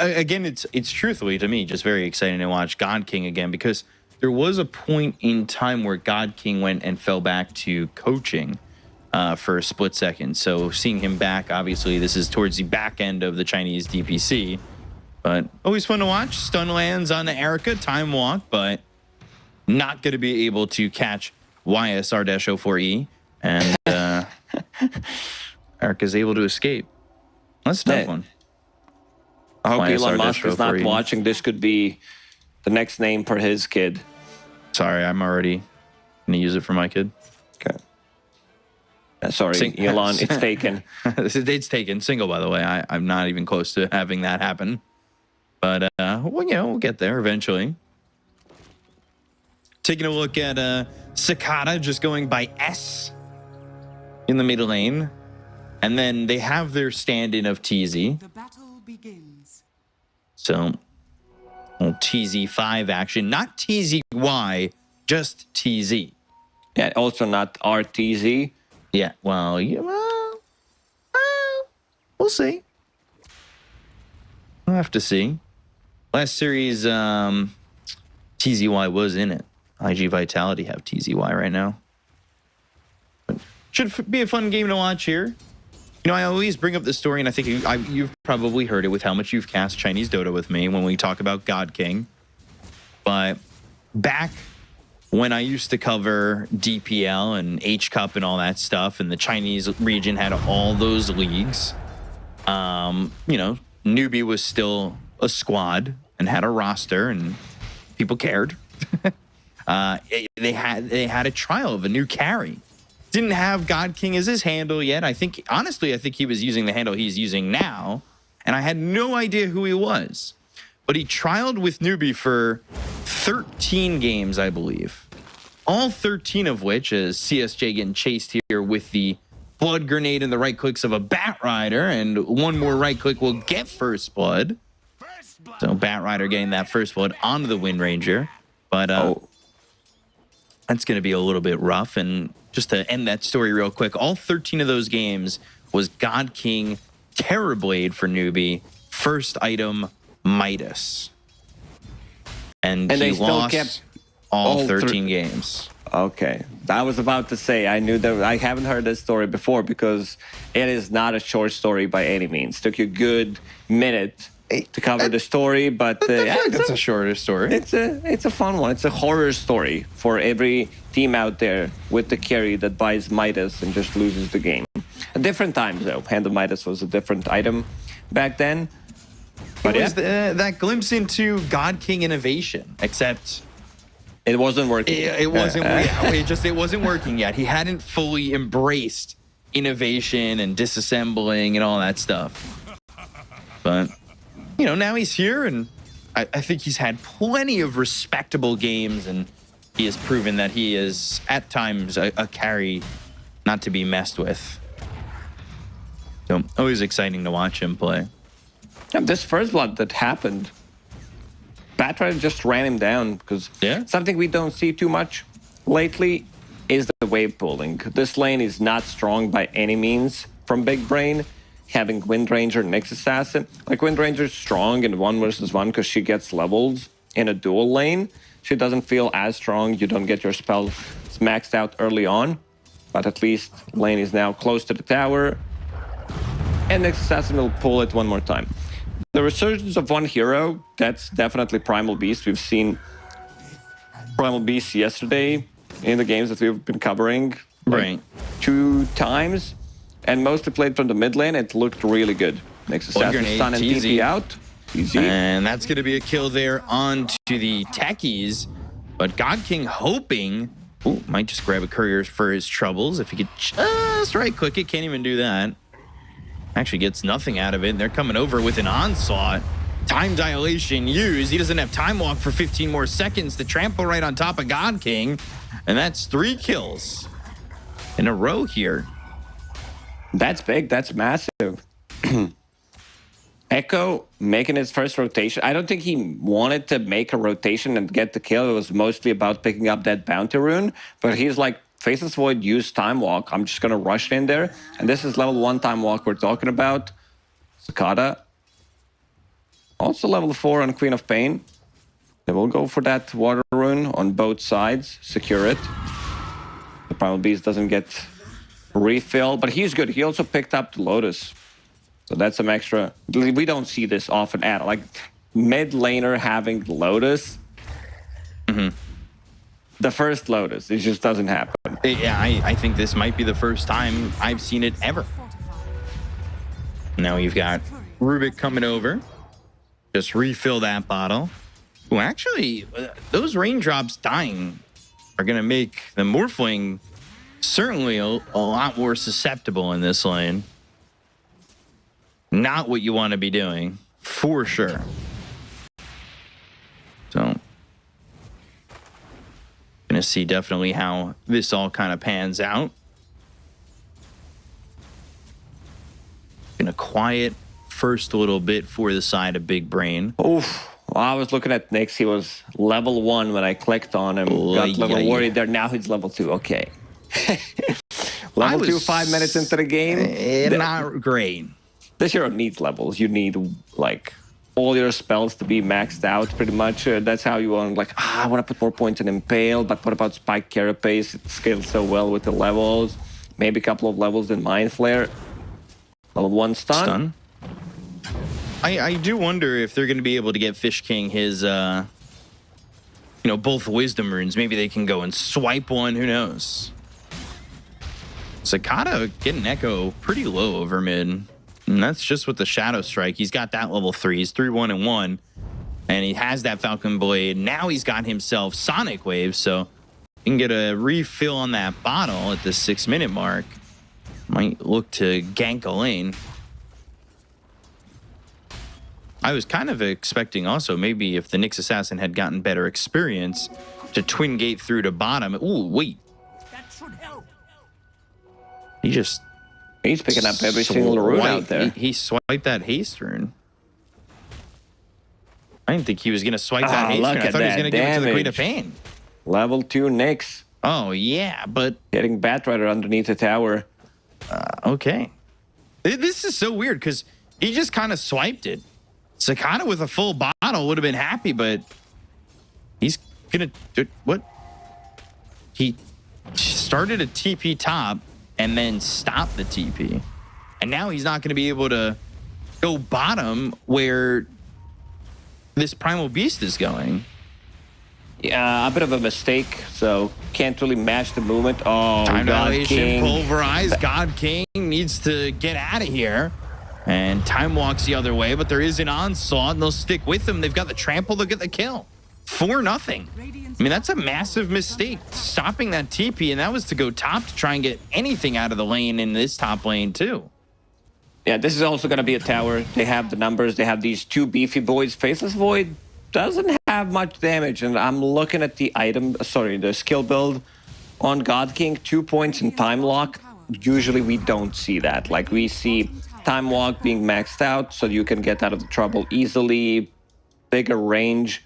again, it's truthfully to me just very exciting to watch God King again, because there was a point in time where God King went and fell back to coaching for a split second. So seeing him back, obviously, this is towards the back end of the Chinese DPC, but always fun to watch. Stun lands on Erica, time walk, but not going to be able to catch YSR-04E, and Erica's able to escape. That's a tough one. I hope Elon Musk is not watching. This could be the next name for his kid. Sorry, I'm already going to use it for my kid. Okay. Sorry, Elon, it's taken. It's taken. Single, by the way. I'm not even close to having that happen. But, well, you know, we'll get there eventually. Taking a look at Cicada just going by S in the middle lane. And then they have their stand-in of TZ. The battle begins. So, TZ5 action. Not TZY, just TZ. Yeah, also not RTZ. Yeah, well, we'll see. We'll have to see. Last series, TZY was in it. IG Vitality have TZY right now. But should be a fun game to watch here. You know, I always bring up this story, and I think you've probably heard it with how much you've cast Chinese Dota with me when we talk about God King. But back when I used to cover DPL and H Cup and all that stuff, and the Chinese region had all those leagues, you know, Newbie was still a squad and had a roster, and people cared. They had a trial of a new carry. Didn't have God King as his handle yet. Honestly, I think he was using the handle he's using now, and I had no idea who he was. But he trialed with Newbie for 13 games, I believe. All 13 of which is CSJ getting chased here with the blood grenade and the right clicks of a Bat Rider, and one more right click will get first blood. So Bat Rider getting that first blood onto the Wind Ranger. But that's going to be a little bit rough. And just to end that story real quick, all 13 of those games was God King Terrorblade for Newbie. First item, Midas. And he lost kept all 13 games. Okay. I was about to say, I knew that I haven't heard this story before, because it is not a short story by any means. Took you a good minute to cover the story, but that's a shorter story. It's a fun one. It's a horror story for every team out there with the carry that buys Midas and just loses the game. A different time though. Hand of Midas was a different item back then. But it was that glimpse into God King innovation, except it wasn't working. It wasn't. It wasn't working yet. He hadn't fully embraced innovation and disassembling and all that stuff. But you know, now he's here, and I think he's had plenty of respectable games, and he has proven that he is at times a carry not to be messed with. So always exciting to watch him play. And this first blood that happened, Bat Rider just ran him down, because something we don't see too much lately is the wave pooling. This lane is not strong by any means from Big Brain. Having Wind Ranger and Nyx Assassin. Like, Wind Ranger is strong in 1v1 because she gets levels in a dual lane. She doesn't feel as strong. You don't get your spells maxed out early on. But at least lane is now close to the tower. And Nyx Assassin will pull it one more time. The resurgence of one hero, that's definitely Primal Beast. We've seen Primal Beast yesterday in the games that we've been covering. Right. 2 times. And mostly played from the mid lane. It looked really good. Next Assassin stun and TP out. Easy. And that's going to be a kill there onto the techies. But God King hoping... Ooh, might just grab a courier for his troubles. If he could just right-click it. Can't even do that. Actually gets nothing out of it. They're coming over with an onslaught. Time dilation used. He doesn't have time walk for 15 more seconds to trample right on top of God King. And that's 3 kills in a row here. That's big. That's massive. Echo making his first rotation. I don't think he wanted to make a rotation and get the kill. It was mostly about picking up that bounty rune. But he's like, Faceless Void used Time Walk. I'm just going to rush in there. And this is level 1 Time Walk we're talking about. Cicada Also level 4 on Queen of Pain. They will go for that water rune on both sides. Secure it. The Primal Beast doesn't get refilled, but he's good. He also picked up the Lotus. So that's some extra. We don't see this often at all. Like mid laner having Lotus. The first Lotus. It just doesn't happen. Yeah, I think this might be the first time I've seen it ever. Now you've got Rubik coming over. Just refill that bottle. Well, actually, those raindrops dying are going to make the Morphling certainly a lot more susceptible in this lane. Not what you want to be doing, for sure. So, gonna see definitely how this all kind of pans out. Gonna quiet first a little bit for the side of Big Brain. Oof. Well, I was looking at Nyx. He was level 1 when I clicked on him. Got level worried there. Now he's level 2. Okay. Level 2, 5 minutes into the game. Not great. This hero needs levels. You need, like, all your spells to be maxed out, pretty much. That's how you want, like, I want to put more points in Impale, but what about Spike Carapace? It scales so well with the levels. Maybe a couple of levels in Mind Flare. Level 1 stun. I do wonder if they're going to be able to get Fish King his, both Wisdom runes. Maybe they can go and swipe one. Who knows? Cicada getting Echo pretty low over mid. And that's just with the Shadow Strike. He's got that level 3. He's 3-1 and 1. And he has that Falcon Blade. Now he's got himself Sonic Wave. So he can get a refill on that bottle at the 6-minute mark. Might look to gank a lane. I was kind of expecting also maybe if the Nyx Assassin had gotten better experience to twin gate through to bottom. Ooh, wait. That should help. He's picking up every single rune out there. He swiped that haste rune. I didn't think he was going to swipe that haste rune. I thought he was going to give it to the Queen of Pain. Level 2 Nyx. Oh, yeah, but... Getting Batrider underneath the tower. Okay. This is so weird because he just kind of swiped it. Cicada with a full bottle would have been happy, but he's going to... What? He started a TP top and then stopped the TP. And now he's not going to be able to go bottom where this Primal Beast is going. Yeah, a bit of a mistake, so can't really match the movement. Oh, Time God dilation, King. pulverize. God King needs to get out of here. And Time walks the other way, but there is an onslaught, and they'll stick with him. They've got the trample, they'll get the kill. 4-0. I mean, that's a massive mistake, stopping that TP, and that was to go top to try and get anything out of the lane in this top lane, too. Yeah, this is also going to be a tower. They have the numbers. They have these 2 beefy boys. Faceless Void doesn't have much damage, and I'm looking at the the skill build on God King. 2 points in Time Lock. Usually we don't see that. Like, we see Time Walk being maxed out so you can get out of the trouble easily, bigger range,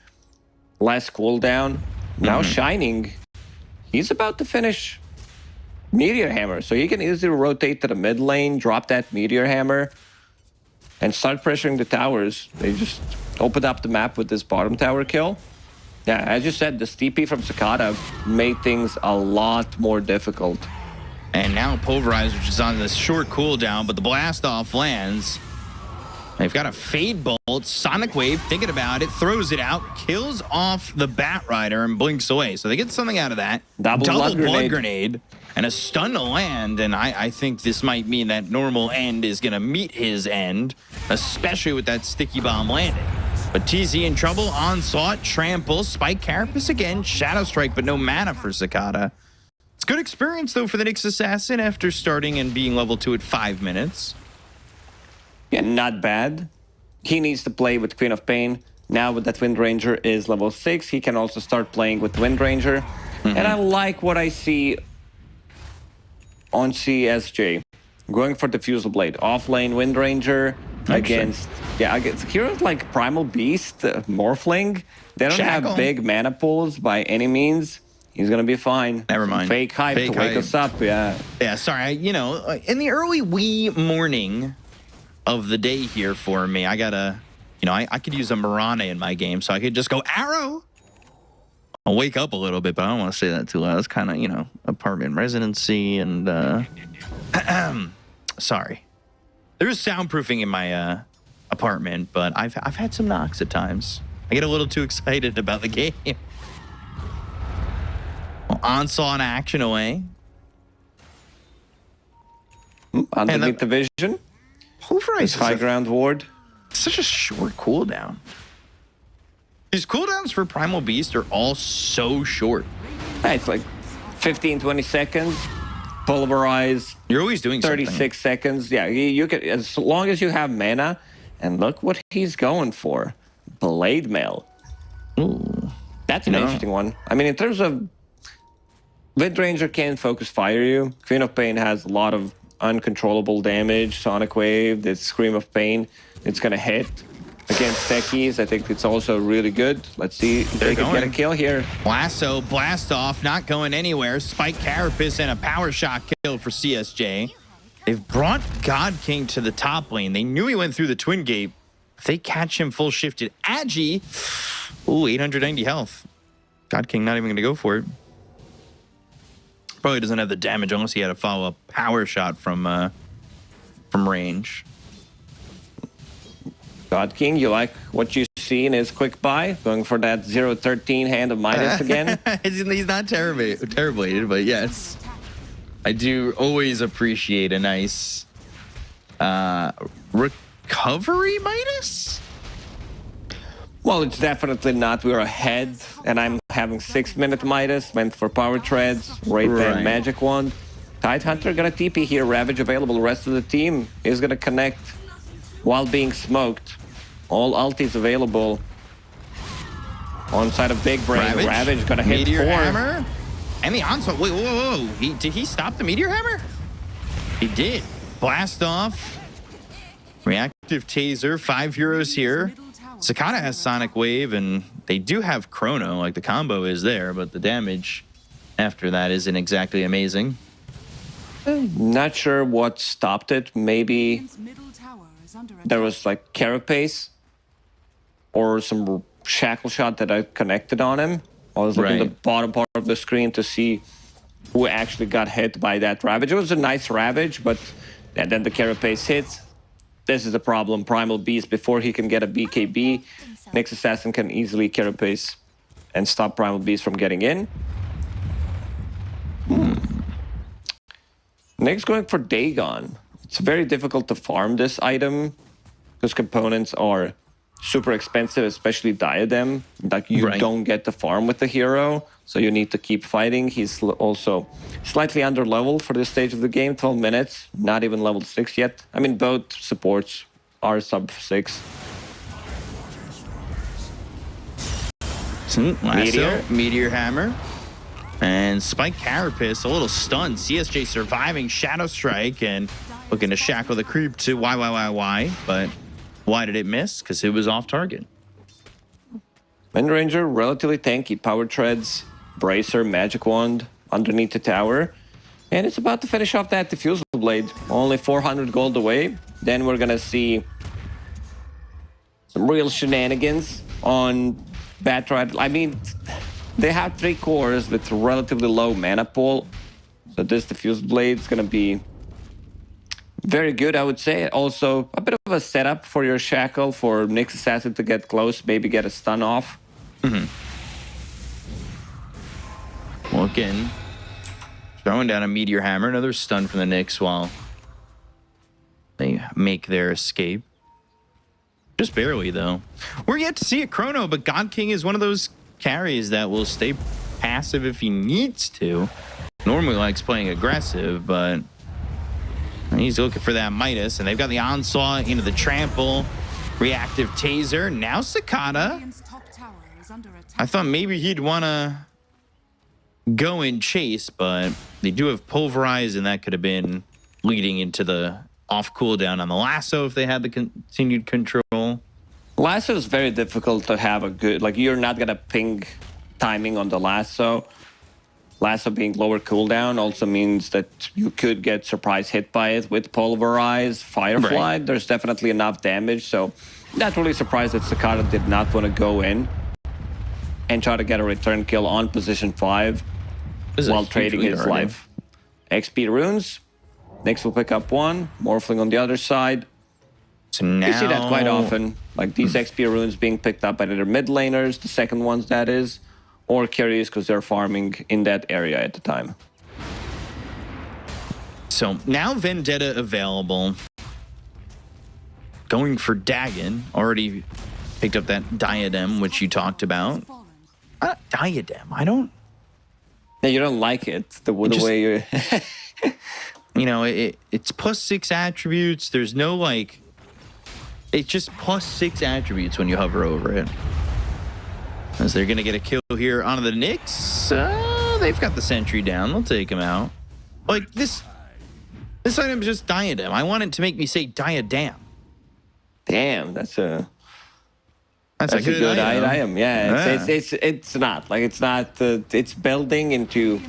less cooldown. Now Shining, he's about to finish Meteor Hammer, so he can easily rotate to the mid lane, drop that Meteor Hammer, and start pressuring the towers. They just opened up the map with this bottom tower kill. Yeah, as you said, the TP from Cicada made things a lot more difficult. And now Pulverize, which is on this short cooldown, but the blast off lands. They've got a Fade Bolt, Sonic Wave, thinking about it, throws it out, kills off the Batrider and blinks away. So they get something out of that. Double blood grenade. And a stun to land. And I think this might mean that normal end is going to meet his end, especially with that sticky bomb landing. But TZ in trouble, onslaught, trample, Spike Carapace again, Shadow Strike, but no mana for Cicada. It's good experience, though, for the Nyx Assassin after starting and being level 2 at 5 minutes. Yeah, not bad. He needs to play with Queen of Pain. Now with that Wind Ranger is level 6, he can also start playing with Wind Ranger. And I like what I see on CSJ. Going for Diffusal Blade. Off-lane Wind Ranger against heroes like Primal Beast, Morphling. They don't have big mana pools by any means. He's going to be fine. Never mind. Fake hype to wake us up, yeah. Yeah, sorry. In the early wee morning of the day here for me, I got to You know, I could use a Mirane in my game, so I could just go arrow. I'll wake up a little bit, but I don't want to say that too loud. It's kind of, you know, apartment residency and sorry. There's soundproofing in my apartment, but I've had some knocks at times. I get a little too excited about the game. Well, onslaught and action away. Underneath the vision. Pulverize High ground ward. Such a short cooldown. These cooldowns for Primal Beast are all so short. Yeah, it's like 15, 20 seconds. Pulverize. You're always doing 36 seconds. Yeah, you can, as long as you have mana. And look what he's going for. Blade Mail. Ooh. That's an interesting one. I mean, in terms of Windranger can focus fire you. Queen of Pain has a lot of uncontrollable damage. Sonic Wave, this Scream of Pain. It's going to hit against techies. I think it's also really good. Let's see if they can get a kill here. Lasso, blast off, not going anywhere. Spike Carapace and a power shot kill for CSJ. They've brought God King to the top lane. They knew he went through the Twin Gate. If they catch him full shifted, Agi, ooh, 890 health. God King not even going to go for it. Probably doesn't have the damage unless he had a follow-up power shot from range. God King, you like what you see in his quick buy? Going for that 0-13 hand of Midas again? He's not terribly, but yes. I do always appreciate a nice recovery Midas? Well, it's definitely not. We're ahead, and I'm having 6-minute Midas, meant for power treads, right. Magic Wand. Tidehunter got a TP here, Ravage available. The rest of the team is going to connect while being smoked. All ultis available. On side of Big Brain, Ravage gonna hit Meteor 4. Hammer. And the onslaught. Wait, whoa. Did he stop the Meteor Hammer? He did. Blast off. Reactive Taser. 5 heroes here. Sakata has Sonic Wave, and they do have Chrono. Like, the combo is there, but the damage after that isn't exactly amazing. Not sure what stopped it. Maybe there was, like, Carapace or some shackle shot that I connected on him. I was looking at the bottom part of the screen to see who actually got hit by that Ravage. It was a nice Ravage, but then the Carapace hits. This is the problem. Primal Beast, before he can get a BKB, Nyx Assassin can easily Carapace and stop Primal Beast from getting in. Nyx going for Dagon. It's very difficult to farm this item because components are super expensive, especially Diadem. Like, you don't get the farm with the hero, so you need to keep fighting. He's also slightly under level for this stage of the game, 12 minutes, not even level 6 yet. I mean, both supports are sub 6. Meteor Hammer. And Spike Carapace, a little stunned. CSJ surviving Shadow Strike and looking to shackle the creep to why, but why did it miss? Because it was off target. Windranger, relatively tanky. Power Treads, Bracer, Magic Wand underneath the tower. And it's about to finish off that Diffusal Blade. Only 400 gold away. Then we're going to see some real shenanigans on Batright. I mean, they have 3 cores with relatively low mana pool. So this Diffusal Blade is going to be very good, I would say. Also, a bit of a setup for your shackle for Nyx Assassin to get close, maybe get a stun off. Well, again, throwing down a Meteor Hammer, another stun from the Nyx while they make their escape. Just barely, though. We're yet to see a Chrono, but God King is one of those carries that will stay passive if he needs to. Normally likes playing aggressive, but he's looking for that Midas, and they've got the onslaught into the trample. Reactive Taser. Now Sakata. I thought maybe he'd want to go and chase, but they do have Pulverize, and that could have been leading into the off cooldown on the Lasso if they had the continued control. Lasso is very difficult to have a good, like, you're not going to ping timing on the Lasso. Lasso being lower cooldown also means that you could get surprise hit by it with Pulverize, Firefly. There's definitely enough damage, so not really surprised that Sakata did not want to go in and try to get a return kill on position 5 while trading his life. XP runes. Nyx will pick up 1. Morphling on the other side. So now... You see that quite often. Like these XP runes being picked up by either mid laners, the second ones that is, or carriers because they're farming in that area at the time. So now Vendetta available. Going for Dagon. Already picked up that Diadem, which you talked about. Diadem, I don't... Yeah, you don't like it, the way you... You know, it's +6 attributes. There's no, like... It's just +6 attributes when you hover over it. As they're going to get a kill here onto the Nyx. They've got the sentry down. They'll take him out. Like, this item is just Diadem. I want it to make me say Diadem. Damn, that's a good item. Yeah, it's not. Like, it's not... it's building into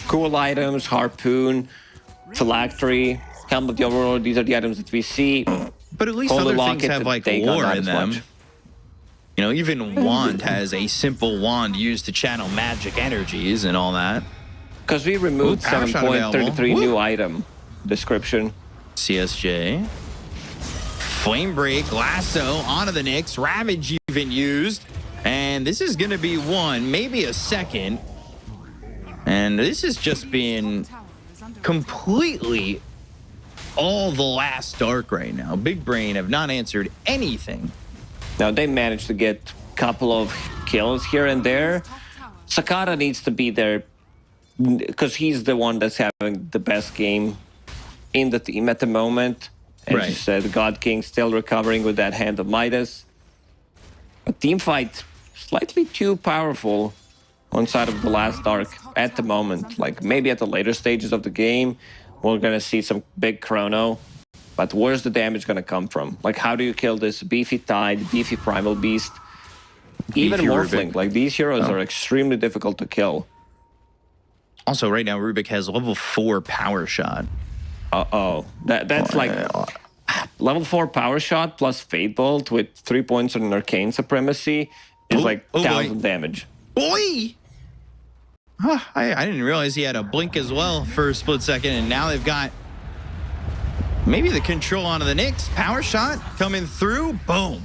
cool items, Harpoon, Phylactery, Helm of the Overlord. These are the items that we see. But at least other things have, like, lore in them. You know, even Wand has a simple wand used to channel magic energies and all that. Because we removed 7.33 new item description. CSJ. Flame Break, Lasso, onto the Nyx. Ravage even used. And this is going to be 1, maybe a second. And this is just being completely all the last dark right now. Big Brain have not answered anything. Now, they managed to get a couple of kills here and there. Sakata needs to be there because he's the one that's having the best game in the team at the moment. As you said, God King still recovering with that Hand of Midas. A team fight slightly too powerful on side of the last dark at the moment. Like maybe at the later stages of the game, we're going to see some big chrono. But where's the damage going to come from? Like, how do you kill this beefy Tide, beefy Primal Beast? Even Morphling. Like, these heroes are extremely difficult to kill. Also, right now, Rubik has level 4 Power Shot. Uh-oh. That's like level 4 Power Shot plus Fate Bolt with 3 points on Arcane Supremacy is like 1,000 damage. Boy! Huh, I didn't realize he had a blink as well for a split second, and now they've got maybe the control onto the Nyx. Power Shot coming through. Boom.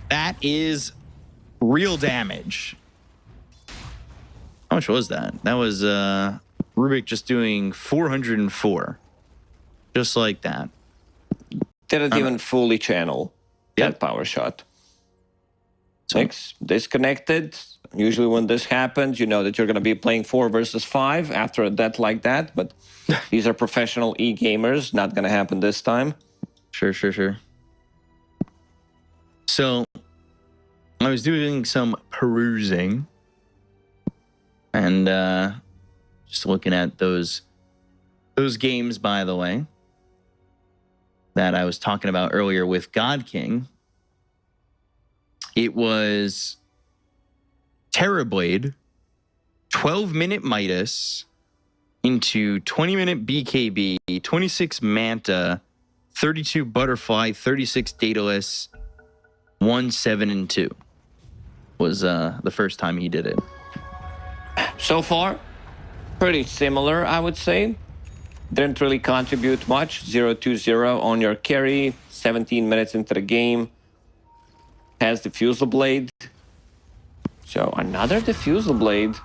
That is real damage. How much was that? That was Rubik just doing 404. Just like that. Didn't even fully channel that Power Shot. Nyx disconnected. Usually when this happens, you know that you're going to be playing 4 versus 5 after a death like that. But these are professional e-gamers. Not going to happen this time. Sure. So I was doing some perusing. And just looking at those games, by the way, that I was talking about earlier with God King. It was Terrorblade, 12-minute Midas into 20-minute BKB, 26 Manta, 32 Butterfly, 36 Daedalus, 1, 7, and 2 was the first time he did it. So far, pretty similar, I would say. Didn't really contribute much. 0-2-0 on your carry. 17 minutes into the game. Has Diffusal Blade. So another Diffusal Blade.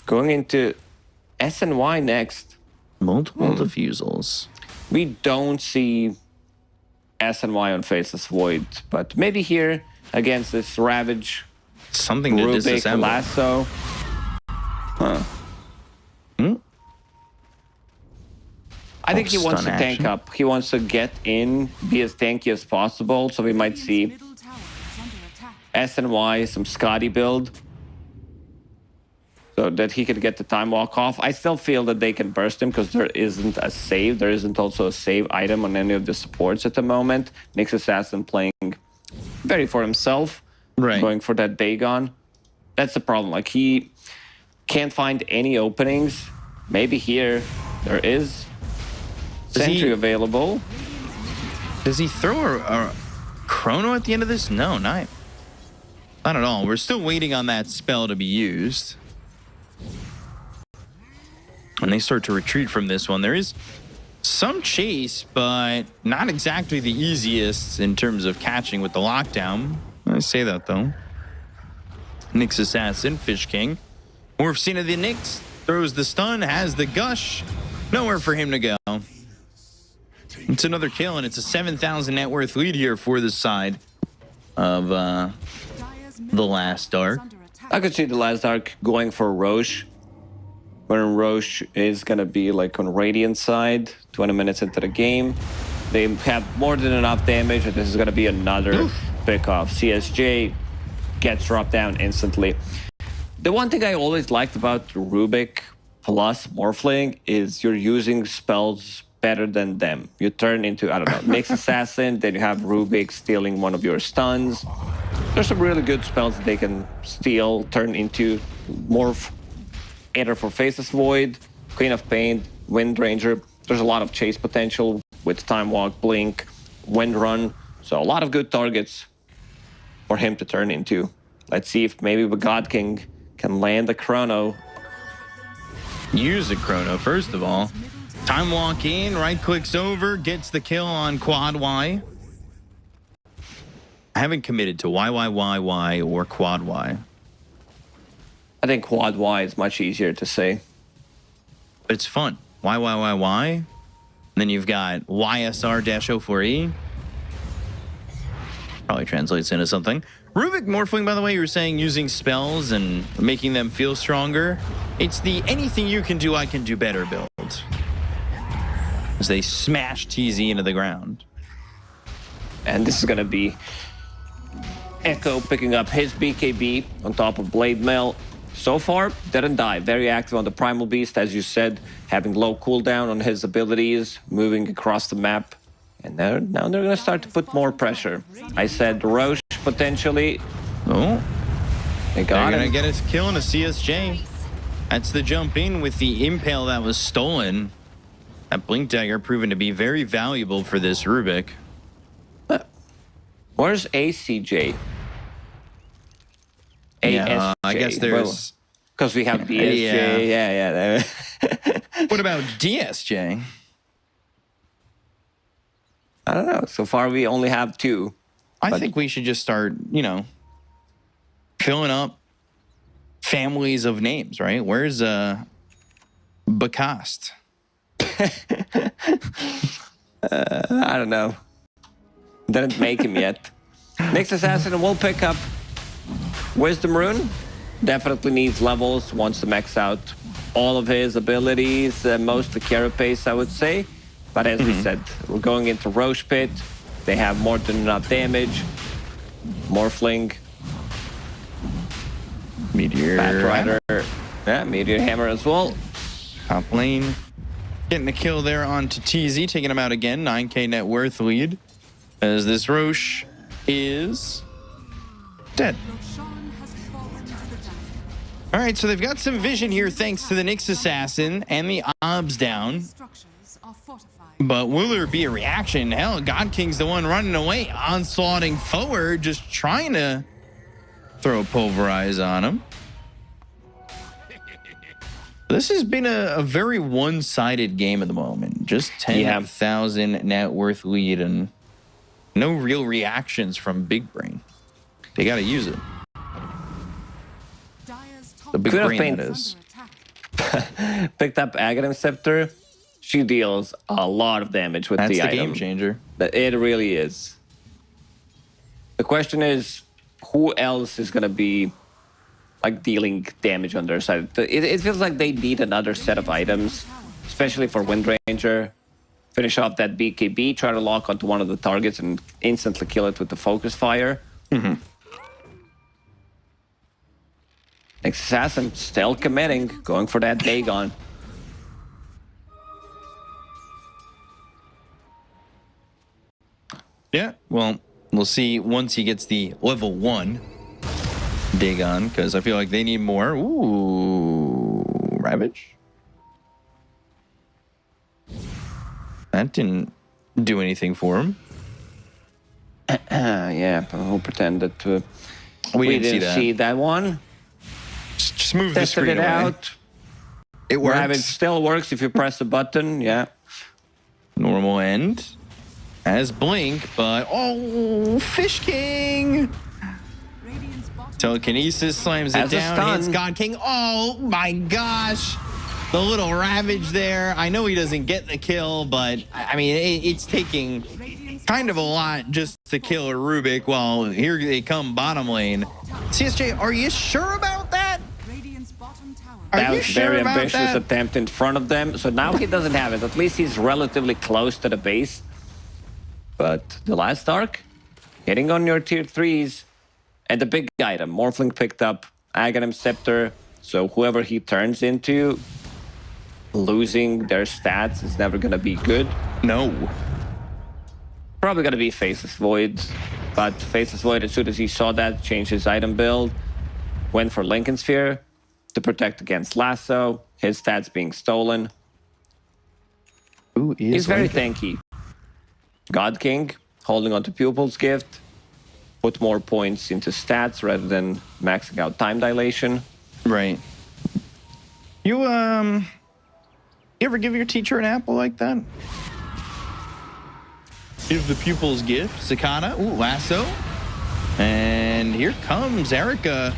Going into SNY next. Multiple diffusals. We don't see SNY on Faceless Void. But maybe here against this Ravage. Something to Rubik, disassemble. Lasso. I think he wants to tank up. He wants to get in, be as tanky as possible. So we might see SNY, some Scotty build. So that he could get the time walk off. I still feel that they can burst him because there isn't a save. There isn't also a save item on any of the supports at the moment. Nyx Assassin playing very for himself. Right. Going for that Dagon. That's the problem. Like he can't find any openings. Maybe here there is Sentry available. Does he throw a Chrono at the end of this? No, not at all. We're still waiting on that spell to be used. When they start to retreat from this one, there is some chase, but not exactly the easiest in terms of catching with the lockdown. I say that, though. Nyx Assassin, Fish King. Morphs into the Nyx, throws the stun, has the gush. Nowhere for him to go. It's another kill, and it's a 7,000 net worth lead here for the side of the Last Dark. I could see the Last Dark going for Roche. When Roche is going to be like on Radiant side, 20 minutes into the game. They have more than enough damage, and this is going to be another pick off. CSJ gets dropped down instantly. The one thing I always liked about Rubik plus Morphling is you're using spells better than them. You turn into, I don't know, Nyx Assassin, then you have Rubik stealing one of your stuns. There's some really good spells that they can steal, turn into Morph. Either for Faceless Void, Queen of Pain, Wind Ranger. There's a lot of chase potential with Time Walk, Blink, Wind Run. So a lot of good targets for him to turn into. Let's see if maybe the God King can land a Chrono. Use a Chrono, first of all. Time Walk in, right clicks over, gets the kill on Quad Y. I haven't committed to YYYY or Quad Y. I think Quad Y is much easier to say. But it's fun. YYYY. And then you've got YSR-04E. Probably translates into something. Rubik Morphling, by the way, you were saying using spells and making them feel stronger. It's the anything you can do, I can do better build. As they smash TZ into the ground. And this is going to be Echo picking up his BKB on top of Blade Mail. So far, didn't die. Very active on the Primal Beast, as you said, having low cooldown on his abilities, moving across the map. And now they're going to start to put more pressure. I said Roche potentially. Oh, They got they're him. going to get a kill on a CSJ. That's the jump in with the Impale that was stolen. That Blink Dagger proven to be very valuable for this Rubik. Where's ACJ? Yeah, I guess there's... Because we have DSJ. Yeah. What about DSJ? I don't know. So far, we only have two. I think we should just start, filling up families of names, right? Where's Bacast? I don't know. Didn't make him yet. Next assassin will pick up Wisdom Rune. Definitely needs levels, wants to max out all of his abilities, most the Carapace, I would say. But as we said, we're going into Roche Pit. They have more than enough damage. Morphling. Meteor. Batrider. Yeah, Meteor Hammer as well. Top lane. Getting the kill there onto TZ, taking him out again. 9k net worth lead. As this Roche is dead. All right, so they've got some vision here thanks to the Nyx Assassin and the Obs down. But will there be a reaction? Hell, God King's the one running away, onslaughting forward, just trying to throw Pulverize on him. This has been a very one-sided game at the moment. Just 10,000 net worth lead and no real reactions from Big Brain. They got to use it. The Big Brain, that is. Picked up Aghanim Scepter. She deals a lot of damage with That's the the item. game changer. It really is. The question is, who else is going to be like dealing damage on their side? It feels like they need another set of items, especially for Wind Ranger. Finish off that BKB, try to lock onto one of the targets and instantly kill it with the focus fire. Next assassin still committing, going for that Dagon. Yeah, well, we'll see once he gets the level 1 Dagon, because I feel like they need more. Ooh, Ravage. That didn't do anything for him. Yeah, we'll pretend that We we didn't didn't see that one. Just move the Tested screen it away. out. It works. Ravage still works if you press a button, yeah. Normal end. As Blink, but Fish King! Radiant's bottom Telekinesis slams it As a down, stun. hits God King. Oh my gosh! The little Ravage there. I know he doesn't get the kill, but I mean, it's taking kind of a lot just to kill a Rubik. Well, here they come bottom lane. CSJ, are you sure about that? Radiant's bottom tower. Are That you was sure very about ambitious that? attempt in front of them. So now he doesn't have it. At least he's relatively close to the base. But the last arc, hitting on your tier 3s. And the big item, Morphling picked up Aghanim Scepter. So whoever he turns into, losing their stats is never going to be good. No. Probably going to be Faceless Void. But Faceless Void, as soon as he saw that, changed his item build. Went for Lincoln Sphere to protect against Lasso. His stats being stolen. Who is He's very Lincoln? tanky. God King, holding on to Pupil's Gift. Put more points into stats rather than maxing out time dilation. Right. You ever give your teacher an apple like that? Give the pupil's gift. Sakata. Ooh, lasso. And here comes Erica.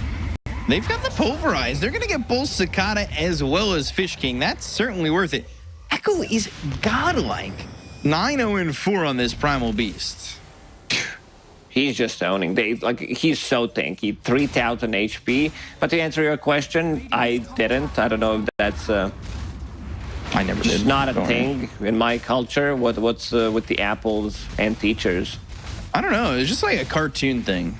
They've got the pulverize. They're gonna get both Sakata as well as Fish King. That's certainly worth it. Echo is godlike. 9-0-4 on this primal beast. He's just owning. He's so tanky, 3,000 HP. But to answer your question, I didn't. I don't know if that's I never did. just not a Don't worry. thing in my culture. What's with the apples and teachers? I don't know. It's just like a cartoon thing.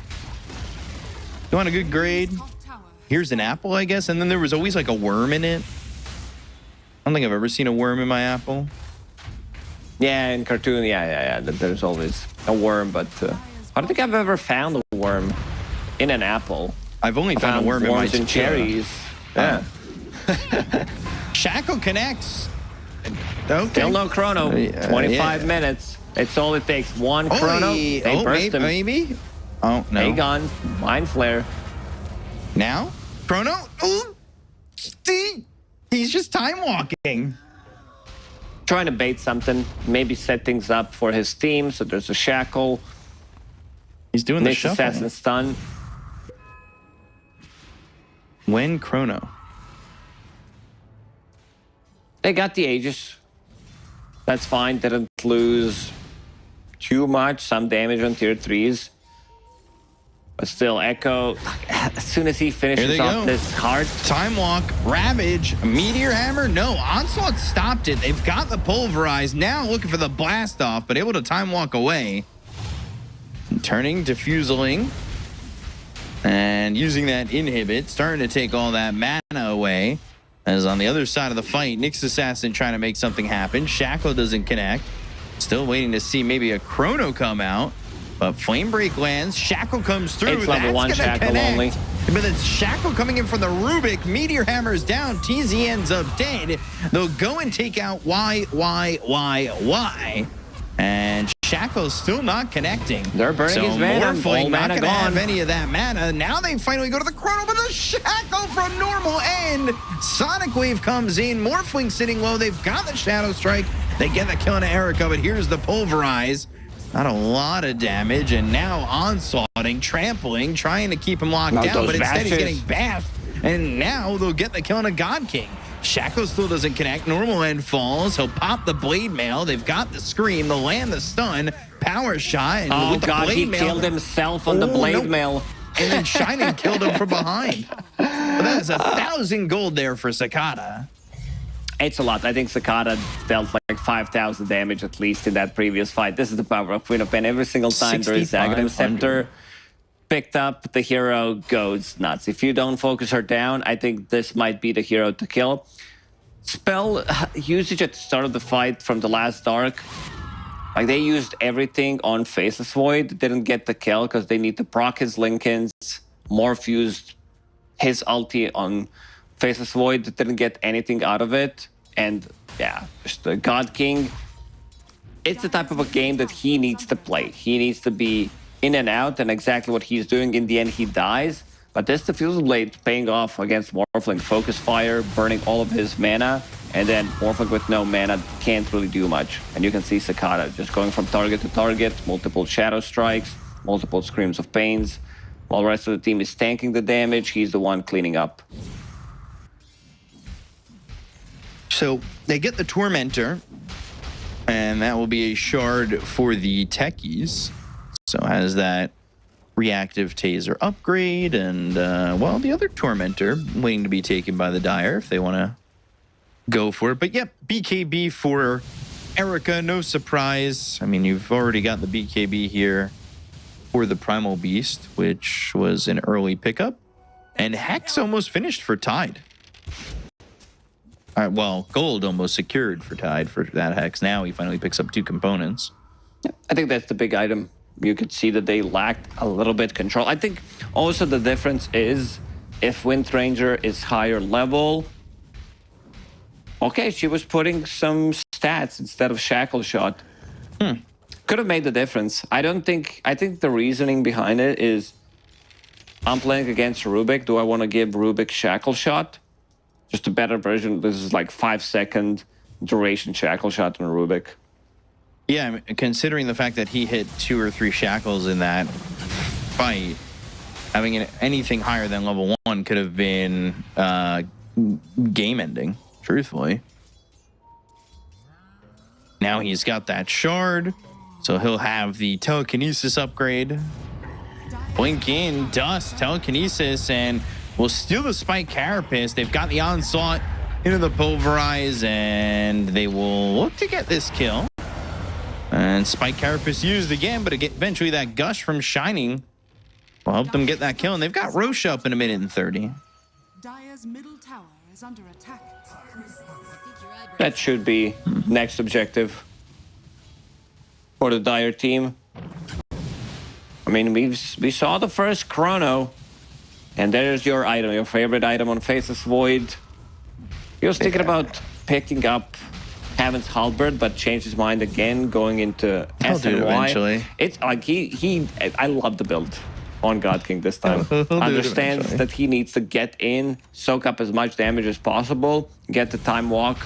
You want a good grade? Top tower. Here's an apple, I guess. And then there was always like a worm in it. I don't think I've ever seen a worm in my apple. Yeah, in cartoon, yeah. There's always a worm, but I don't think I've ever found a worm in an apple. I've only found a worm in my worms in cherries. Yeah. Shackle connects. Okay. Still no chrono. 25 minutes. It's all it takes. One chrono. They burst him. Maybe. Oh, no. Aegon, Mind Flare. Now? Chrono? Ooh. He's just time walking. Trying to bait something. Maybe set things up for his team. So there's a shackle. He's doing the Next shuffle. assassin stun. When Chrono? They got the Aegis. That's fine. Didn't lose too much. Some damage on tier 3s. But still, Echo, as soon as he Here finishes they off go. this hard, Time walk, Ravage, Meteor Hammer. No, Onslaught stopped it. They've got the pulverize. Now looking for the blast off, but able to time walk away. Turning, diffusing, and using that inhibit, starting to take all that mana away. As on the other side of the fight, Nyx Assassin trying to make something happen. Shackle doesn't connect. Still waiting to see maybe a Chrono come out. But Flame Break lands. Shackle comes through. It's level 1 gonna Shackle connect. only. But it's Shackle coming in from the Rubik. Meteor Hammer's down. TZ ends up dead. They'll go and take out Y. And Shackle's still not connecting. They're burning his mana. Morphling All not mana gonna have gone. any of that mana. Now they finally go to the Chrono, but the Shackle from normal end. Sonic Wave comes in. Morphling sitting low. They've got the Shadow Strike. They get the kill on Erica, but here's the Pulverize. Not a lot of damage, and now onslaughting, trampling, trying to keep him locked Not down, those but instead he's bashes. getting bashed. And now they'll get the kill on a God King. Shackle still doesn't connect. Normal end falls. He'll pop the Blade Mail. They've got the Scream. They'll land the stun. Power shot. And oh with the god, Blade he Mail, killed himself on the Blade nope. Mail. And then Shining killed him from behind. But that is 1,000 gold there for Sakata. It's a lot. I think Sakata dealt like 5,000 damage at least in that previous fight. This is the power of Queen of Pen. Every single time there is Aghanim 6,500. Scepter picked up, the hero goes nuts. If you don't focus her down, I think this might be the hero to kill. Spell usage at the start of the fight from the last arc. Like they used everything on Faceless Void. Didn't get the kill because they need to proc his Lincolns. Morph used his ulti on Faceless Void. Didn't get anything out of it. And yeah, just the God King. It's the type of a game that he needs to play. He needs to be in and out, and exactly what he's doing. In the end, he dies. But this Diffusal Blade paying off against Morphling. Focus Fire, burning all of his mana, and then Morphling with no mana can't really do much. And you can see Cicada just going from target to target, multiple Shadow Strikes, multiple Screams of Pains. While the rest of the team is tanking the damage, he's the one cleaning up. So they get the Tormentor, and that will be a shard for the techies. So has that reactive taser upgrade, and well, the other Tormentor waiting to be taken by the Dire if they want to go for it. But yep, BKB for Erica, no surprise. I mean, you've already got the BKB here for the Primal Beast, which was an early pickup, and Hex almost finished for Tide. All right, well, gold almost secured for Tide for that Hex. Now he finally picks up 2 components. I think that's the big item. You could see that they lacked a little bit control. I think also the difference is if Wind Ranger is higher level. Okay, she was putting some stats instead of Shackle Shot. Could have made the difference. I think the reasoning behind it is I'm playing against Rubik. Do I want to give Rubik Shackle Shot? Just a better version. This is like 5-second duration Shackle Shot on Rubik. Yeah, I mean, considering the fact that he hit 2 or 3 shackles in that fight, having anything higher than level 1 could have been game-ending, truthfully. Now he's got that shard, so he'll have the telekinesis upgrade. Blink in, dust, telekinesis, and will steal the Spike Carapace. They've got the onslaught into the pulverize, and they will look to get this kill. And Spike Carapace used again, but eventually that gush from Shining will help them get that kill. And they've got Roche up in 1:30. Dire's middle tower is under attack. That should be next objective for the Dire team. I mean, we saw the first chrono, and there's your item, your favorite item on Faceless Void. He was thinking about picking up Heaven's Halberd, but changed his mind again, going into S and Y. Eventually. It's like I love the build on God King this time. Understands that he needs to get in, soak up as much damage as possible, get the time walk,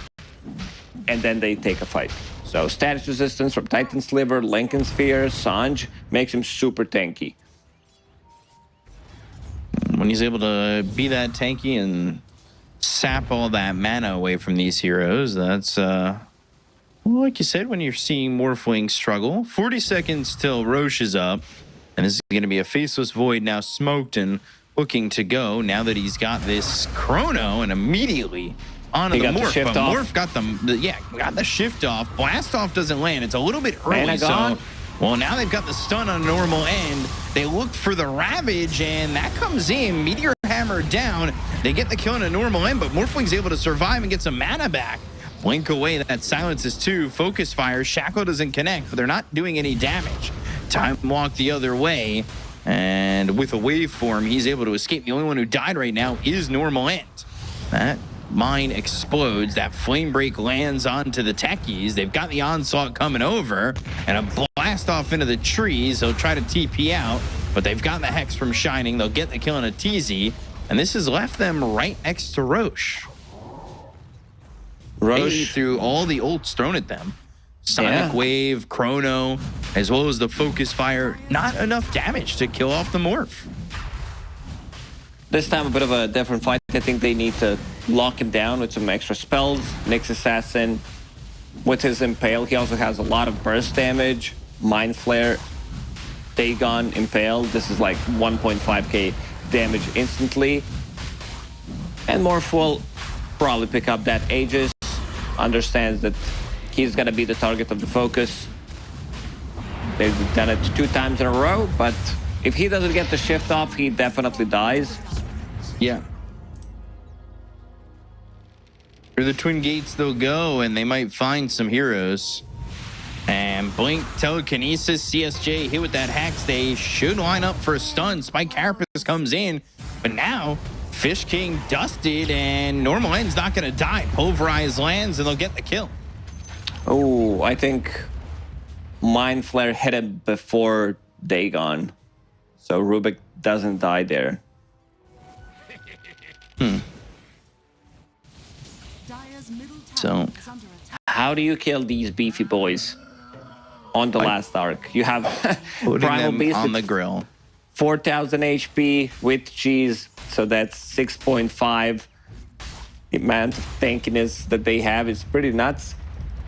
and then they take a fight. So status resistance from Titan Sliver, Lincoln Sphere, Sanj makes him super tanky. When he's able to be that tanky and sap all that mana away from these heroes, that's well, like you said, when you're seeing Morphling struggle. 40 seconds till Roche is up, and this is going to be a Faceless Void now smoked and looking to go now that he's got this chrono, and immediately onto the Morph. But Morph got got the shift off. Blast off doesn't land. It's a little bit early, so well, now they've got the stun on normal end. They look for the Ravage, and that comes in. Meteor Hammer down. They get the kill on a normal end, but Morphling's able to survive and get some mana back. Blink away, that silences 2. Focus Fire, Shackle doesn't connect, but they're not doing any damage. Time Walk the other way, and with a waveform, he's able to escape. The only one who died right now is normal end. That mine explodes. That Flame Break lands onto the techies. They've got the onslaught coming over, and a blast off into the trees. They'll try to TP out, but they've got the Hex from Shining. They'll get the kill on a TZ, and this has left them right next to Roche. Roche through all the ults thrown at them. Sonic Wave, Chrono, as well as the Focus Fire. Not enough damage to kill off the Morph. This time a bit of a different fight. I think they need to lock him down with some extra spells. Nyx Assassin with his Impale. He also has a lot of burst damage. Mind Flare, Dagon, Impale. This is like 1.5k damage instantly. And Morph will probably pick up that Aegis. Understands that he's going to be the target of the focus. They've done it 2 times in a row, but if he doesn't get the shift off, he definitely dies. Yeah. Through the Twin Gates they'll go, and they might find some heroes. And Blink, Telekinesis, CSJ hit with that Hex. They should line up for a stun. Spike Carapace comes in, but now Fish King dusted, and Normal End's not going to die. Pulverize lands, and they'll get the kill. Oh, I think Mind Flare hit him before Dagon. So Rubik doesn't die there. Dire's middle tower So, is under attack. How do you kill these beefy boys on the last arc? You have putting Primal them Beast on the with grill. 4,000 HP with cheese, so that's 6.5. The amount of tankiness that they have is pretty nuts.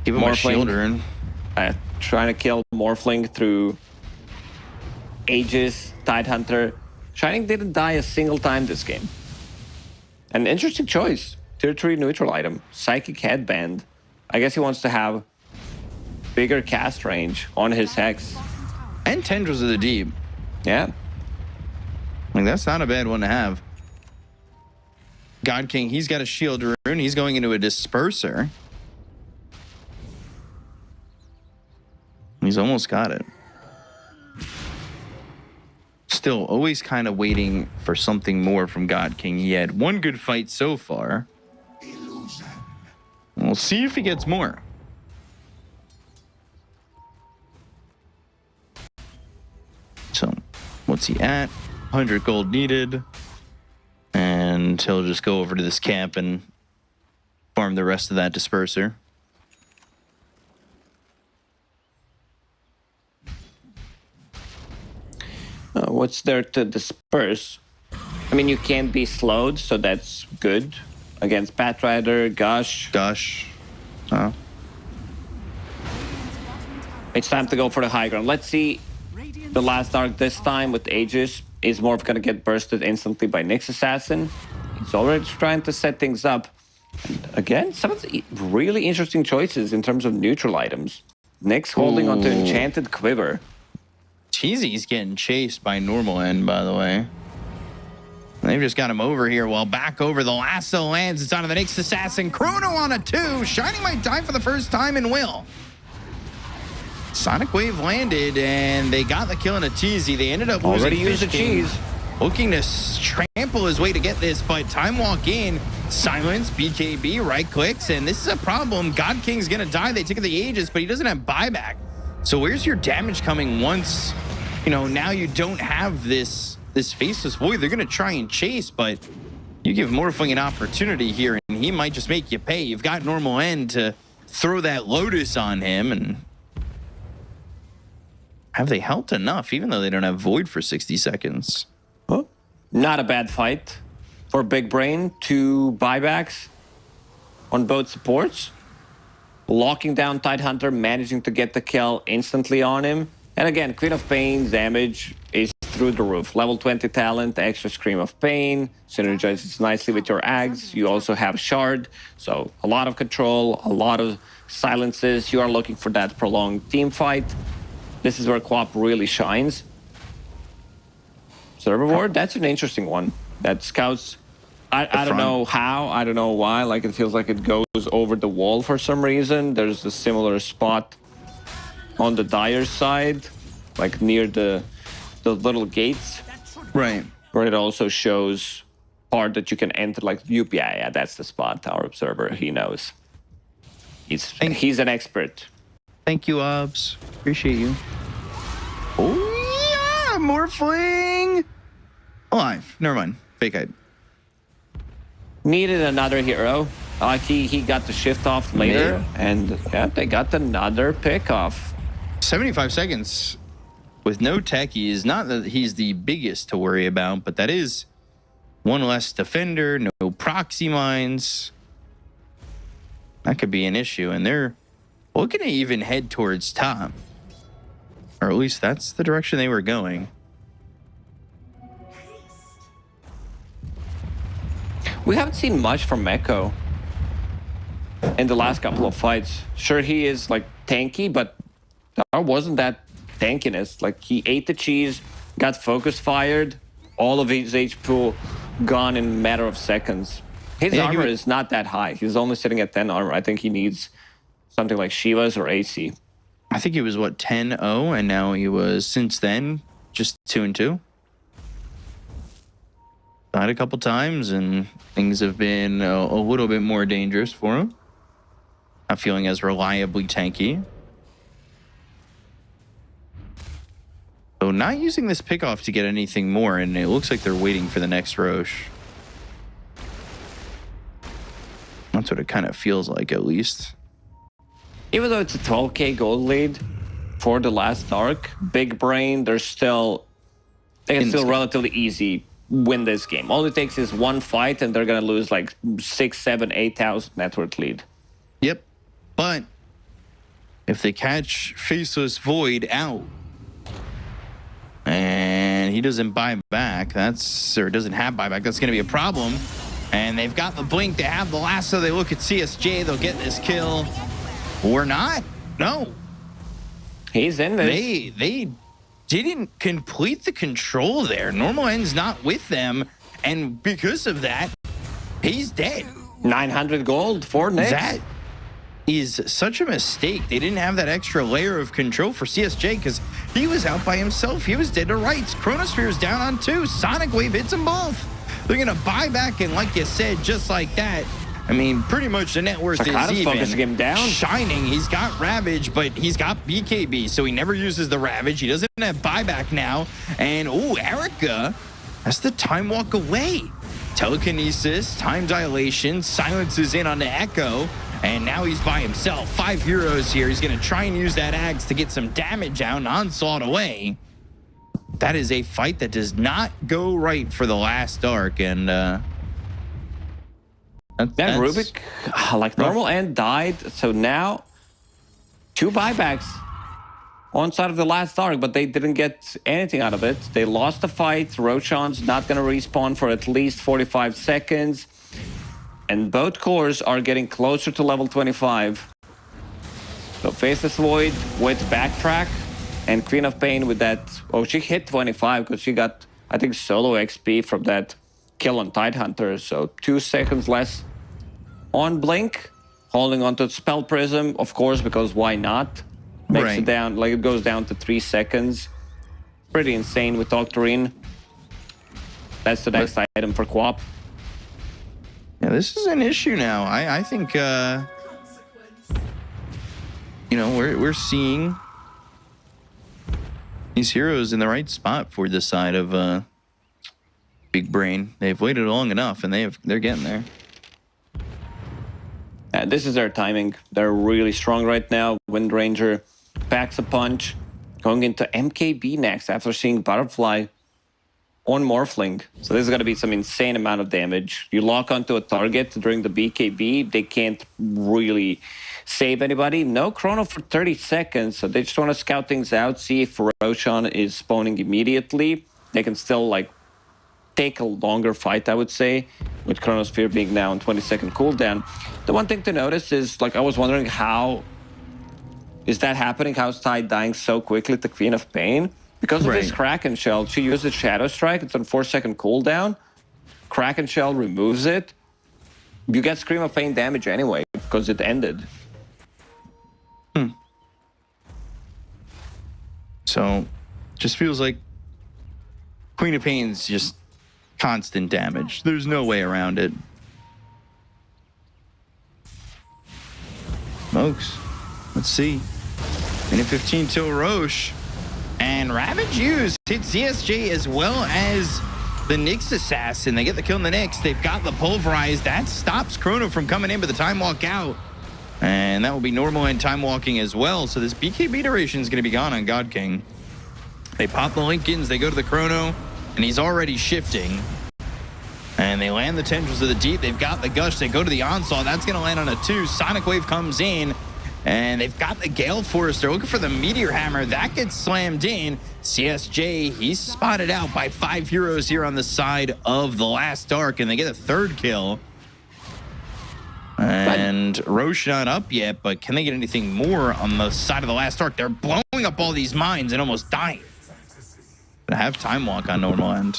Give him a Morphling. shield rune. Trying to kill Morphling through Aegis, Tidehunter. Shining didn't die a single time this game. An interesting choice. Tier 3 neutral item. Psychic Headband. I guess he wants to have bigger cast range on his Hex. And Tendrils of the Deep. Yeah. Like, that's not a bad one to have. God King, he's got a shield rune. He's going into a disperser. He's almost got it. Still, always kind of waiting for something more from God King. He had one good fight so far. We'll see if he gets more. So, what's he at? 100 gold needed. And he'll just go over to this camp and farm the rest of that disperser. What's there to disperse? I mean, you can't be slowed, so that's good. Against Batrider, Gush. It's time to go for the high ground. Let's see the last arc this time with Aegis is Morph going to get bursted instantly by Nyx Assassin. He's already trying to set things up. And again, some of the really interesting choices in terms of neutral items. Nyx holding onto Enchanted Quiver. Cheesy's getting chased by normal end, by the way. They've just got him over here. Well, back over the lasso lands. It's onto the Nyx Assassin. Chrono on a 2. Shining might die for the first time and will. Sonic Wave landed, and they got the kill in a Teasy. They ended up losing Already used the Fish King, cheese. looking to trample his way to get this, but Time Walk in, silence, BKB, right clicks, and this is a problem. God King's gonna die. They took the Aegis, but he doesn't have buyback. So where's your damage coming once, you know, now you don't have this Faceless Void? They're gonna try and chase, but you give Morphling an opportunity here, and he might just make you pay. You've got normal end to throw that Lotus on him, and have they helped enough, even though they don't have Void for 60 seconds? Huh? Not a bad fight for Big Brain. 2 buybacks on both supports. Locking down Tidehunter, managing to get the kill instantly on him. And again, Queen of Pain damage is through the roof. Level 20 talent, extra Scream of Pain, synergizes nicely with your Ags. You also have Shard, so a lot of control, a lot of silences. You are looking for that prolonged team fight. This is where Co-op really shines. Server Ward, that's an interesting one. That scouts, I don't know how, I don't know why. Like, it feels like it goes over the wall for some reason. There's a similar spot on the Dire side, like near the little gates. Right. Where it also shows part that you can enter, like, yeah, that's the spot. Our observer, he knows. He's an expert. Thank you, Obs. Appreciate you. Oh, yeah! Morphling! Alive. Never mind. Fake hype. Needed another hero. He got the shift off later, and yeah, they got another pick off. 75 seconds with no techies. Not that he's the biggest to worry about, but that is one less defender, no proxy mines. That could be an issue, and they're looking to even head towards top. Or at least that's the direction they were going. We haven't seen much from Meko in the last couple of fights. Sure, he is like tanky, but there wasn't that tankiness. Like, he ate the cheese, got focus fired, all of his HP pool gone in a matter of seconds. His armor is not that high. He's only sitting at 10 armor. I think he needs something like Shiva's or AC. I think he was, what, 10-0, and now he was, since then, just 2-2. Died a couple times, and things have been a little bit more dangerous for him. Not feeling as reliably tanky. So So not using this pickoff to get anything more, and it looks like they're waiting for the next Roche. That's what it kind of feels like, at least. Even though it's a 12k gold lead for the last Dark, Big Brain, they can still relatively easy win this game. All it takes is one fight, and they're gonna lose like 6, 7, 8,000 network lead. Yep, but if they catch Faceless Void out, and he doesn't buy back, or doesn't have buyback, that's going to be a problem. And they've got the blink, they have the lasso, they look at CSJ, they'll get this kill. Or not. No. He's in this. They didn't complete the control there. Normal End's not with them. And because of that, he's dead. 900 gold for Nyx. That is such a mistake. They didn't have that extra layer of control for CSJ because he was out by himself. He was dead to rights. Chronosphere's down on 2. Sonic Wave hits them both. They're going to buy back, and like you said, just like that, I mean, pretty much the net worth is even. Focusing him down. Shining, he's got Ravage, but he's got BKB, so he never uses the Ravage. He doesn't have buyback now. And, Erica has the time walk away. Telekinesis, time dilation, silences in on the Echo, and now he's by himself. 5 heroes here. He's going to try and use that Axe to get some damage out and onslaught away. That is a fight that does not go right for the last Dark, and Then Rubik, like normal end, died. So now 2 buybacks on side of the last Dark, but they didn't get anything out of it. They lost the fight. Roshan's not going to respawn for at least 45 seconds. And both cores are getting closer to level 25. So Faceless Void with Backtrack, and Queen of Pain with that. Oh, she hit 25 because she got, I think, solo XP from that kill on Tidehunter. So 2 seconds less on Blink, holding onto Spell Prism, of course, because why not? Makes it down, like it goes down to 3 seconds. Pretty insane with Octarine. That's the next item for Quap. Yeah, this is an issue now. I think, we're seeing these heroes in the right spot for this side of Big Brain. They've waited long enough, and they're getting there. This is their timing. They're really strong right now. Wind Ranger packs a punch, going into MKB next after seeing Butterfly on Morphling. So this is going to be some insane amount of damage. You lock onto a target during the BKB, they can't really save anybody. No chrono for 30 seconds, so they just want to scout things out, see if Roshan is spawning immediately. They can still, take a longer fight, I would say, with Chronosphere being now on 20-second cooldown. The one thing to notice is, I was wondering how is that happening? How's Tide dying so quickly to Queen of Pain? Because of this Kraken Shell, she uses Shadow Strike. It's on 4-second cooldown. Kraken Shell removes it. You get Scream of Pain damage anyway, because it ended. So, just feels like Queen of Pain's just constant damage. There's no way around it. Smokes. Let's see. Minute 15 till Roche. And Ravage used hits CSJ as well as the Nyx Assassin. They get the kill on the Nyx. They've got the Pulverized. That stops Chrono from coming in, but the time walk out. And that will be normal and time walking as well. So this BKB duration is going to be gone on God King. They pop the Lincolns. They go to the Chrono. And he's already shifting. And they land the Tendrils of the Deep. They've got the Gush. They go to the Onslaught. That's going to land on a 2. Sonic Wave comes in. And they've got the Gale Force. They're looking for the Meteor Hammer. That gets slammed in. CSJ, he's spotted out by 5 heroes here on the side of the last Dark. And they get a 3rd kill. And Roche not up yet, but can they get anything more on the side of the last Dark? They're blowing up all these mines and almost dying. But I have time walk on normal end.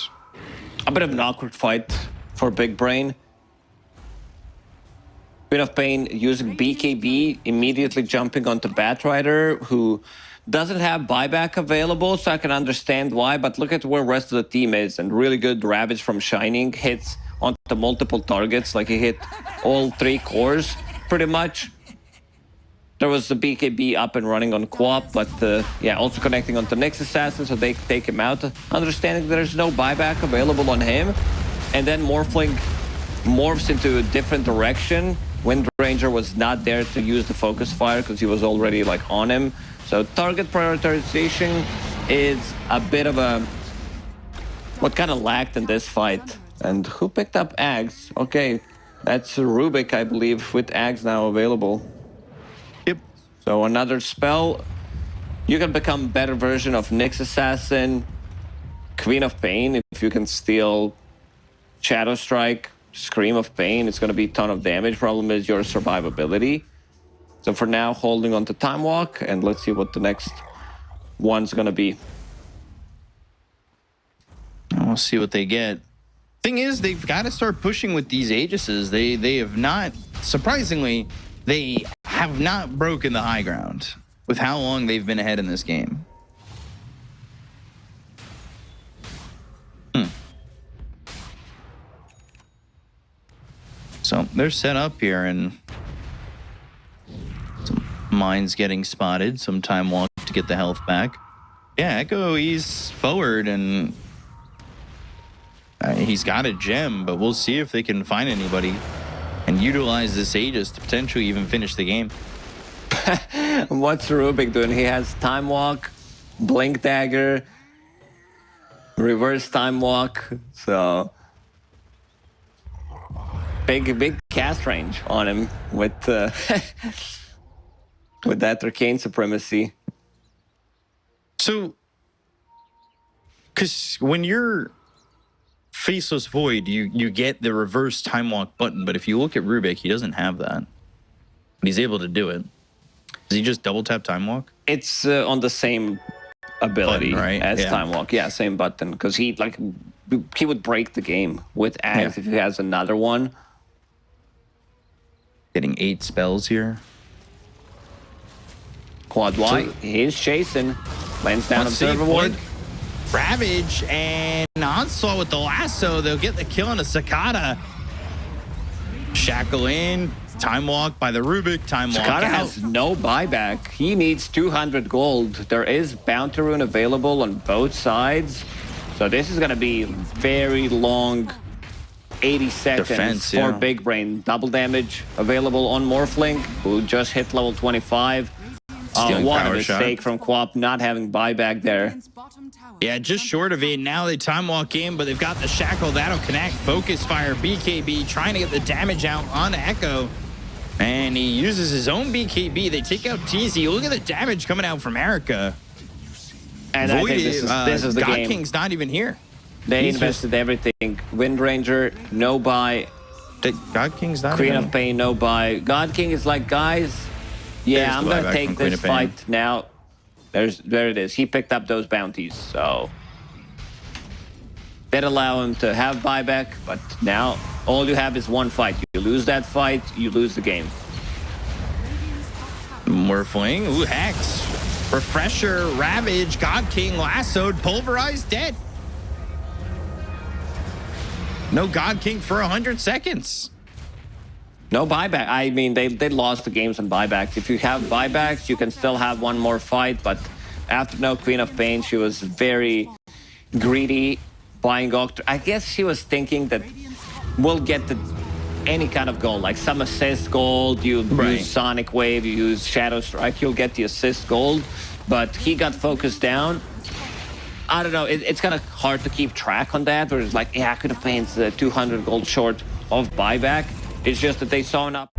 A bit of an awkward fight for Big Brain. Queen of Pain using BKB, immediately jumping onto Batrider, who doesn't have buyback available, so I can understand why. But look at where the rest of the team is, and really good Ravage from Shining hits onto multiple targets. He hit all 3 cores, pretty much. There was the BKB up and running on Quap, but yeah, also connecting onto Nyx Assassin, so they take him out. Understanding there's no buyback available on him. And then Morphling morphs into a different direction. Wind Ranger was not there to use the focus fire because he was already like on him. So target prioritization is a bit of a... what kind of lacked in this fight. And who picked up Ags? Okay, that's Rubik, I believe, with Ags now available. Yep. So another spell. You can become better version of Nyx Assassin, Queen of Pain. If you can steal Shadow Strike, Scream of Pain, it's going to be a ton of damage. Problem is your survivability. So for now, holding on to Time Walk, and let's see what the next one's going to be. We'll see what they get. Thing is, they've got to start pushing with these Aegises. They have not, surprisingly, they have not broken the high ground with how long they've been ahead in this game. So they're set up here, and some mines getting spotted, some Time Walk to get the health back. Yeah, Echo, he's forward, and he's got a gem, but we'll see if they can find anybody and utilize this Aegis to potentially even finish the game. What's Rubik doing? He has Time Walk, Blink Dagger, Reverse Time Walk, so... Big cast range on him with with that Arcane Supremacy. So, because when you're Faceless Void, you get the reverse Time Walk button, but if you look at Rubik, he doesn't have that. But he's able to do it. Does he just double tap Time Walk? It's on the same ability button, right? as Time Walk. Yeah, same button. Because he would break the game with Axe if he has another one. Getting 8 spells here. Quad Y, he's chasing. Lands down Observer Ward. Ravage and Onslaught with the lasso. They'll get the kill on a Cicada. Shackle in. Time Walk by the Rubik. Time Walk Cicada out. has no buyback. He needs 200 gold. There is Bounty Rune available on both sides. So this is going to be very long 80 seconds defense, for Big Brain. Double damage available on Morphling, who just hit level 25. What a mistake from Quap not having buyback there. Yeah, just short of it. Now they Time Walk in, but they've got the Shackle. That'll connect. Focus Fire, BKB, trying to get the damage out on Echo. And he uses his own BKB. They take out TZ. Look at the damage coming out from Erica. And Void, I think this is the God game. King's not even here. They invested everything. Wind Ranger, no buy. God King's not Queen even. of Pain, no buy. God King is like, guys, yeah, I'm going to take this fight now. There it is. He picked up those bounties, so that allow him to have buyback, but now all you have is one fight. You lose that fight, you lose the game. Morphling, ooh, Hex, Refresher, Ravage, God King, lassoed, pulverized, dead. No God King for 100 seconds. No buyback. I mean, they lost the games on buybacks. If you have buybacks, you can still have one more fight, but after no Queen of Pain, she was very greedy, buying Octo. I guess she was thinking that we'll get any kind of gold, like some assist gold, you use Sonic Wave, you use Shadow Strike, you'll get the assist gold, but he got focused down. I don't know, it's kind of hard to keep track on that, where it's like, yeah, I could have paid 200 gold short of buyback. It's just that they saw enough.